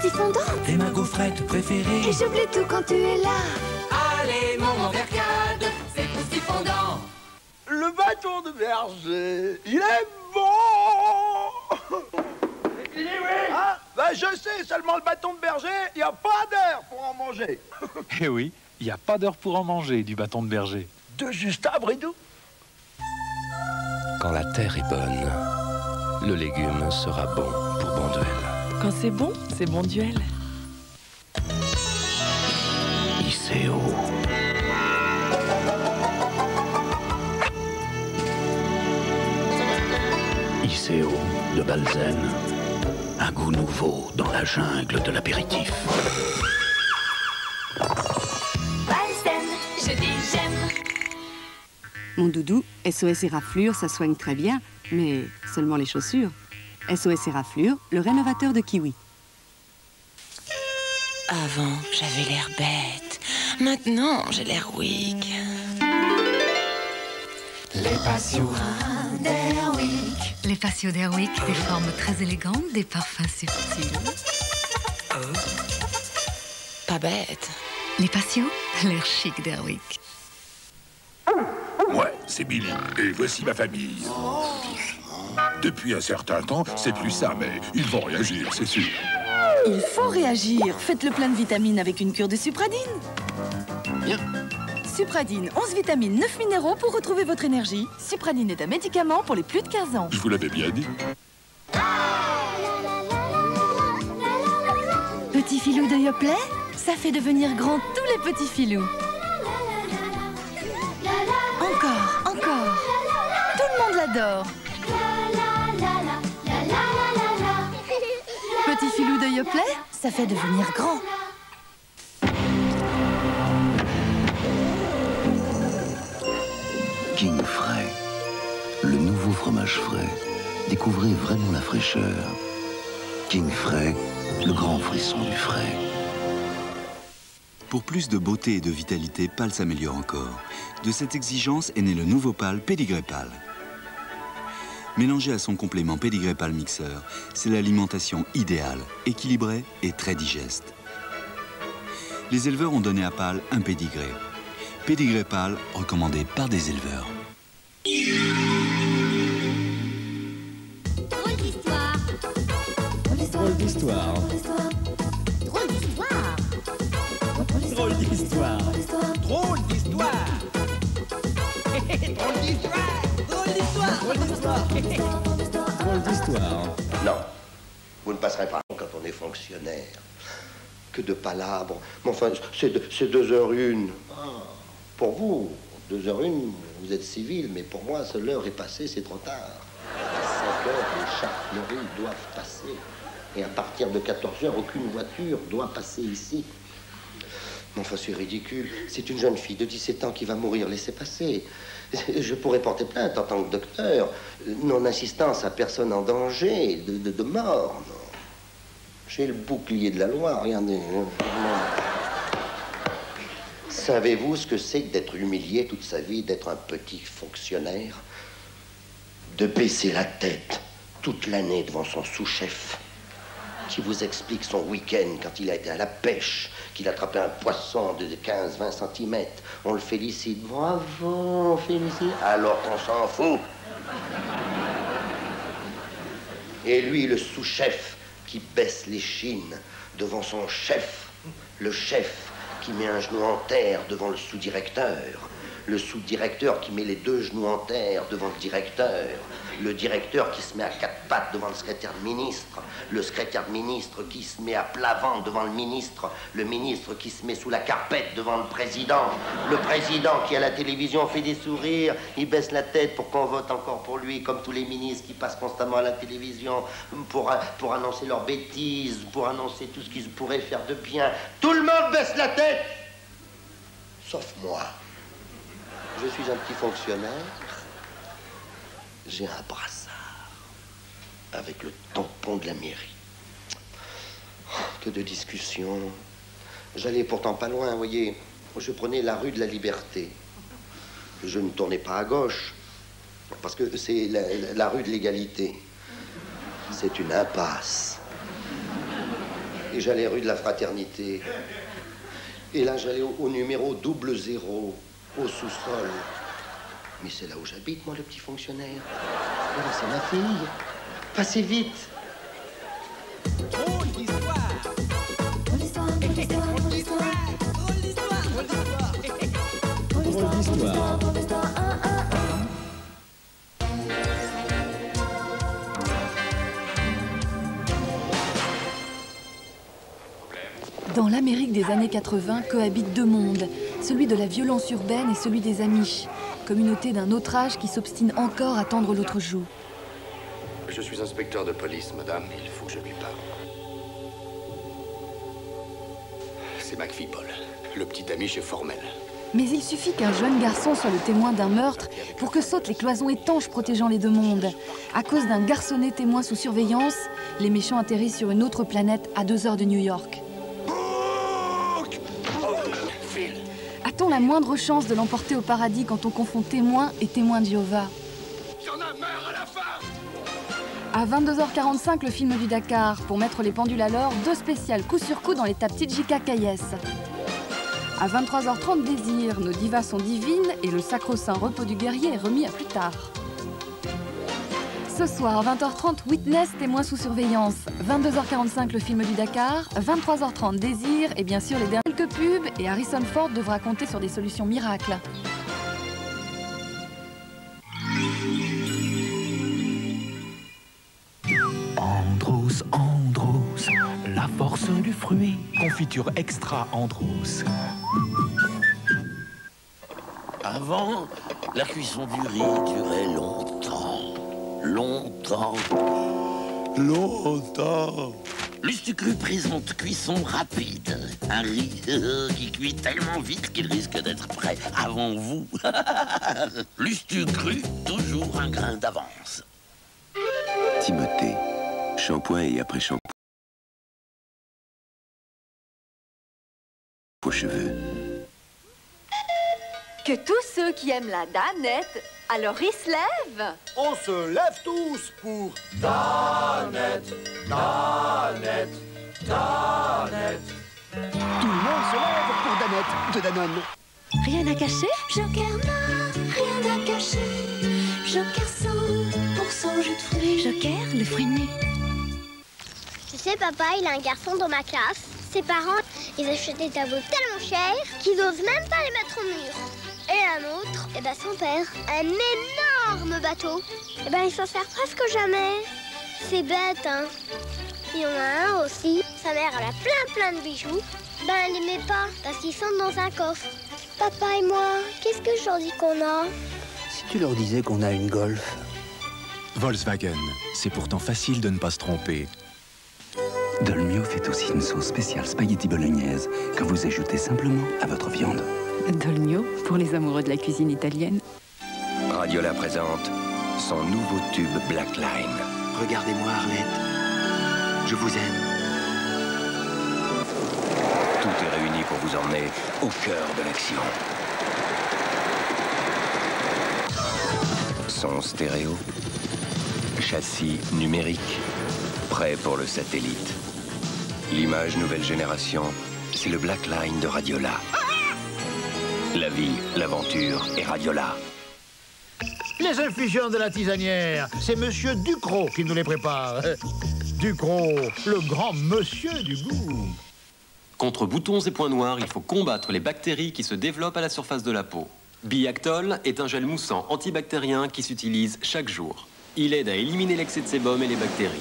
Croustilles fondantes. T'es ma gaufrette préférée. Et j'oublie tout quand tu es là. Allez, mon vercade, c'est croustilles fondant. Le bâton de berger, il est bon. Il est oui. Ah, ben je sais, seulement le bâton de berger, il n'y a pas d'heure pour en manger. Eh oui, il n'y a pas d'heure pour en manger du bâton de berger. De juste à Bridou. Quand la terre est bonne, le légume sera bon pour Bonduel. Quand c'est bon duel. ICO. ICO de Balzen. Un goût nouveau dans la jungle de l'apéritif. Balzen, je dis j'aime. Mon doudou, SOS Éraflure, ça soigne très bien, mais seulement les chaussures. SOS Éraflure, le rénovateur de Kiwi. Avant, j'avais l'air bête. Maintenant, j'ai l'air weak. Les patios d'Airwick. Les patios d'Airwick, des formes très élégantes, des parfums subtils. Pas bête. Les patios, l'air chic d'Airwick. Ouais, c'est Billy, et voici ma famille. Depuis un certain temps, c'est plus ça, mais ils vont réagir, c'est sûr. Il faut réagir. Faites le plein de vitamines avec une cure de Supradine. Bien. Supradine, 11 vitamines, 9 minéraux pour retrouver votre énergie. Supradine est un médicament pour les plus de 15 ans. Je vous l'avais bien dit. Petit filou de Yoplait, ça fait devenir grand tous les petits filous. Encore, encore. Tout le monde l'adore. Petit filou de Yoplait, ça fait devenir grand. King Frais, le nouveau fromage frais. Découvrez vraiment la fraîcheur. King Frais, le grand frisson du frais. Pour plus de beauté et de vitalité, Pâle s'améliore encore. De cette exigence est né le nouveau Pâle Pédigré Pâle. Mélangé à son complément Pédigré Pâle Mixeur, c'est l'alimentation idéale, équilibrée et très digeste. Les éleveurs ont donné à Pâle un pédigré. Pédigré Pâle, recommandé par des éleveurs. Drôle d'histoire. Drôle d'histoire. Drôle d'histoire. Drôle d'histoire. Drôle d'histoire. Drôle d'histoire. Drôle d'histoire. Drôle d'histoire. Drôle d'histoire. Non, vous ne passerez pas quand on est fonctionnaire. Que de palabres. Mais enfin, c'est 2h01. Pour vous, 2h01, vous êtes civil, mais pour moi, l'heure est passée, c'est trop tard. À 5 heures, les chars doivent passer. Et à partir de 14h, aucune voiture doit passer ici. Mais enfin, c'est ridicule. C'est une jeune fille de 17 ans qui va mourir. Laissez passer. Je pourrais porter plainte en tant que docteur. Non-assistance à personne en danger de mort. Non. J'ai le bouclier de la loi, regardez. Savez-vous ce que c'est que d'être humilié toute sa vie, d'être un petit fonctionnaire? De baisser la tête toute l'année devant son sous-chef, qui vous explique son week-end quand il a été à la pêche, qu'il a attrapé un poisson de 15-20 cm. On le félicite. Bravo, on félicite. Alors qu'on s'en fout. Et lui, le sous-chef, qui baisse les chines devant son chef, le chef qui met un genou en terre devant le sous-directeur, le sous-directeur qui met les 2 genoux en terre devant le directeur qui se met à 4 pattes devant le secrétaire de ministre qui se met à plat ventre devant le ministre qui se met sous la carpette devant le président qui à la télévision fait des sourires, il baisse la tête pour qu'on vote encore pour lui, comme tous les ministres qui passent constamment à la télévision pour annoncer leurs bêtises, pour annoncer tout ce qu'ils pourraient faire de bien. Tout le monde baisse la tête, sauf moi. Je suis un petit fonctionnaire. J'ai un brassard avec le tampon de la mairie. Que de discussions. J'allais pourtant pas loin, vous voyez. Je prenais la rue de la Liberté. Je ne tournais pas à gauche, parce que c'est la rue de l'égalité. C'est une impasse. Et j'allais rue de la Fraternité. Et là, j'allais au numéro 00, au sous-sol. Mais c'est là où j'habite, moi, le petit fonctionnaire. Voilà, c'est ma fille. Passez vite. Drôle d'histoire. Drôle d'histoire, drôle d'histoire, drôle d'histoire. Drôle d'histoire, drôle d'histoire. Drôle d'histoire, drôle d'histoire, Dans l'Amérique des années 80 cohabitent deux mondes, celui de la violence urbaine et celui des Amish, communauté d'un autre âge qui s'obstine encore à tendre l'autre joue. Je suis inspecteur de police, madame, il faut que je lui parle. C'est McPhee, Paul. Le petit Amish est formel. Mais il suffit qu'un jeune garçon soit le témoin d'un meurtre pour que sautent les cloisons étanches protégeant les deux mondes. À cause d'un garçonnet témoin sous surveillance, les méchants atterrissent sur une autre planète à 2 heures de New York. A-t-on la moindre chance de l'emporter au paradis quand on confond témoin et témoin de Jéhovah? J'en ai marre à la fin. À 22h45, le film du Dakar. Pour mettre les pendules à l'heure, 2 spéciales coup sur coup dans les tapes Tijika Kayes. À 23h30, Désir. Nos divas sont divines et le sacro-saint repos du guerrier est remis à plus tard. Ce soir, 20h30, Witness, témoin sous surveillance. 22h45, le film du Dakar. 23h30, Désir. Et bien sûr, les dernières quelques pubs. Et Harrison Ford devra compter sur des solutions miracles. Andros, Andros, la force du fruit. Confiture extra Andros. Avant, la cuisson du riz durait longtemps. Longtemps. Lustucru présente cuisson rapide. Un riz qui cuit tellement vite qu'il risque d'être prêt avant vous. Lustucru, toujours un grain d'avance. Timothée, shampoing et après-shampoing aux cheveux. Que tous ceux qui aiment la Danette, alors ils se lèvent. On se lève tous pour Danette, Danette, Danette. Tout le monde se lève pour Danette de Danone. Rien à cacher? Joker n'a rien à cacher. Joker 100% jus de fruits. Joker, le fruit nu. Tu sais, papa, il a un garçon dans ma classe. Ses parents, ils achètent des tableaux tellement chers qu'ils n'osent même pas les mettre au mur. Et un autre, et ben son père, un énorme bateau. Et ben il s'en sert presque jamais. C'est bête, hein. Il y en a un aussi. Sa mère, elle a plein de bijoux. Ben elle les met pas parce qu'ils sont dans un coffre. Papa et moi, qu'est-ce que je leur dis qu'on a? Si tu leur disais qu'on a une Golf. Volkswagen, c'est pourtant facile de ne pas se tromper. Dolmio fait aussi une sauce spéciale spaghetti bolognaise que vous ajoutez simplement à votre viande. Dolmio, pour les amoureux de la cuisine italienne. Radiola présente son nouveau tube Black Line. Regardez-moi, Arlette. Je vous aime. Tout est réuni pour vous emmener au cœur de l'action. Son stéréo, châssis numérique, prêt pour le satellite. L'image nouvelle génération, c'est le Black Line de Radiola. La vie, l'aventure et Radiola. Les infusions de la tisanière, c'est Monsieur Ducrot qui nous les prépare. Ducrot, le grand monsieur du goût. Contre boutons et points noirs, il faut combattre les bactéries qui se développent à la surface de la peau. Biactol est un gel moussant antibactérien qui s'utilise chaque jour. Il aide à éliminer l'excès de sébum et les bactéries.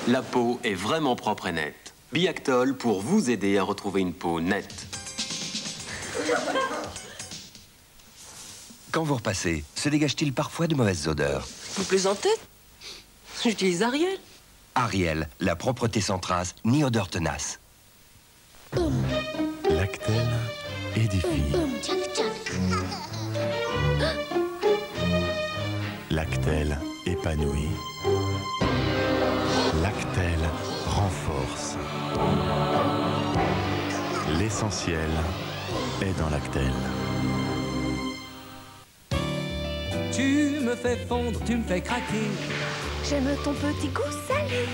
La peau est vraiment propre et nette. Biactol pour vous aider à retrouver une peau nette. Quand vous repassez, se dégage-t-il parfois de mauvaises odeurs? Vous plaisantez? J'utilise Ariel. Ariel, la propreté sans trace, ni odeur tenace. Lactel édifie. Lactel épanouit. Lactel renforce. L'essentiel est dans Lactel. Tu me fais fondre, tu me fais craquer. J'aime ton petit goût salé.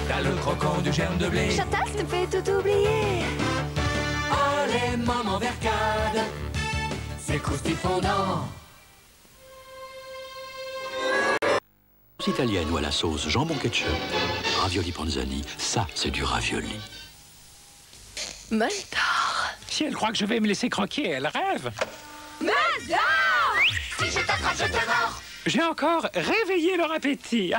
T'as le croquant du germe de blé. Chantal te fait tout oublier. Oh, les mamans vercades, c'est croustillant fondant. Italienne ou à la sauce jambon ketchup, ravioli panzani, ça c'est du ravioli. Moldor. Si elle croit que je vais me laisser croquer, elle rêve. Moldor. Si je t'attrape, je te mords. J'ai encore réveillé leur appétit.